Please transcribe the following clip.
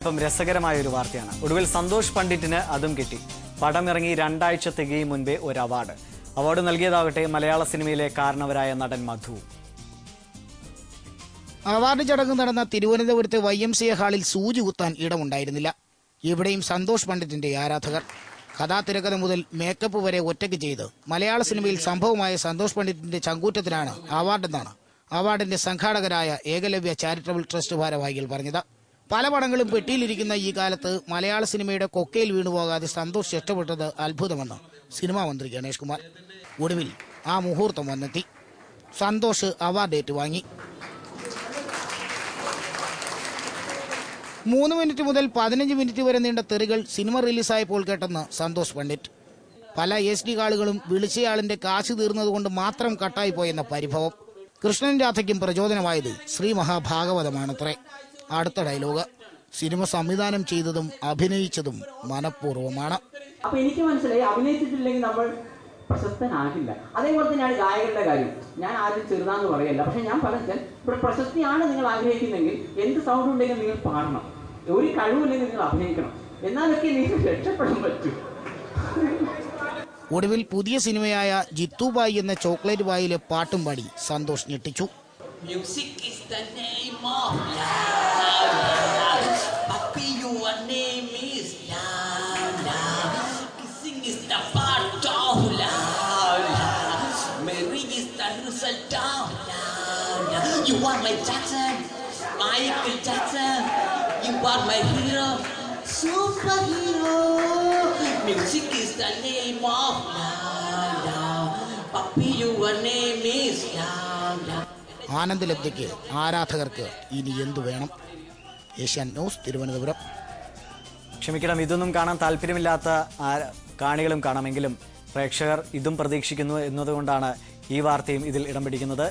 ഇപ്പം രസകരമായ ഒരു വാർത്തയാണ്. ഒടുവിൽ സന്തോഷ് പണ്ഡിറ്റിന് അതും കിട്ടി. പടമിറങ്ങി 2 ആഴ്ച തികയും മുൻപേ ഒരു അവാർഡ് നൽകിയതാകട്ടെ മലയാള സിനിമയിലെ കാരണവരായ നടൻ മധു. അവാർഡ് ചടങ്ങ് നടന്ന തിരുവനന്തപുരത്തെ YMCA ഹാളിൽ സൂചി കുത്താൻ ഇടമുണ്ടായിരുന്നില്ല. ഇവിടെയും സന്തോഷ് പണ്ഡിറ്റിന്റെ ആരാധകർ. കഥാതിരക്കഥ മുതൽ മേക്കപ്പ് വരെ ഒറ്റയ്ക്ക് ചെയ്ത് മലയാള സിനിമയിൽ സംഭവമായ സന്തോഷ് പണ്ഡിറ്റിന്റെ ചങ്കൂറ്റത്തിനാണ് അവാർഡെന്നാണ് അവാർഡിന്റെ സംഘാടകരായ ഏകലവ്യ ചാരിറ്റബിൾ ട്രസ്റ്റ് ഭാരവാഹികൾ പറഞ്ഞത്. പല പടങ്ങളും പെട്ടിയിലിരിക്കുന്ന ഈ കാലത്ത് മലയാള സിനിമയുടെ കൊക്കയിൽ വീണുപോകാതെ സന്തോഷ് രക്ഷപ്പെട്ടത് അത്ഭുതമെന്ന് സിനിമാ മന്ത്രി ഗണേഷ് കുമാർ. ഒടുവിൽ ആ മുഹൂർത്തം വന്നെത്തി. സന്തോഷ് അവാർഡ് ഏറ്റുവാങ്ങി. 3 മിനിറ്റ് മുതൽ 15 മിനിറ്റ് വരെ നീണ്ട തെറികൾ സിനിമ റിലീസായപ്പോൾ കേട്ടെന്ന് സന്തോഷ് പണ്ഡിറ്റ്. പല SD കാളുകളും വിളിച്ചയാളിന്റെ കാശ് തീർന്നതുകൊണ്ട് മാത്രം കട്ടായി പോയെന്ന പരിഭവം. കൃഷ്ണൻ രാധയ്ക്കും പ്രചോദനമായത് ശ്രീ മഹാഭാഗവതമാണത്രേ. അടുത്ത ഡയലോഗ്: സിനിമ സംവിധാനം ചെയ്തതും അഭിനയിച്ചതും മനഃപൂർവ്വമാണ്. അപ്പൊ എനിക്ക് മനസ്സിലായി, അഭിനയിച്ചിട്ടില്ലെങ്കിൽ നമ്മൾ പ്രശസ്തനാകില്ല. അതേപോലെ തന്നെയാണ് ഗായകരുടെ കാര്യം. ഞാൻ ആരും ചെറുതാന്ന് പറയല്ല, പക്ഷെ ഞാൻ പറഞ്ഞാൽ ഇവിടെ പ്രശസ്തിയാണ് നിങ്ങൾ ആഗ്രഹിക്കുന്നെങ്കിൽ എന്ത് സൗണ്ട് ഉണ്ടെങ്കിലും നിങ്ങൾ പാടണം. ഒരു കഴിവില്ലെങ്കിൽ നിങ്ങൾ അഭിനയിക്കണം. എന്നാലൊക്കെ നിങ്ങൾക്ക് രക്ഷപ്പെടാൻ പറ്റൂ. ഒടുവിൽ പുതിയ സിനിമയായ ജിത്തുബായി എന്ന ചോക്ലേറ്റ് ബായിലെ പാട്ടും പാടി സന്തോഷ് ഞെട്ടിച്ചു. You are my Jackson, Michael Jackson. You are my hero, superhero. Music is the name of love. Papi, your name is love. ആനന്ദലബ്ധിക്ക് ആരാധകർക്ക് ഇനി എന്തു വേണം? ഏഷ്യാനെറ്റ് ന്യൂസ്, തിരുവനന്തപുരം. ക്ഷമിക്കണം, ഇതൊന്നും കാണാൻ താല്പര്യമില്ലാത്ത കാണികളും കാണാമെങ്കിലും പ്രേക്ഷകർ ഇതും പ്രതീക്ഷിക്കുന്നു എന്നതുകൊണ്ടാണ് ഈ വാർത്തയും ഇതിൽ ഇടം പിടിക്കുന്നത്.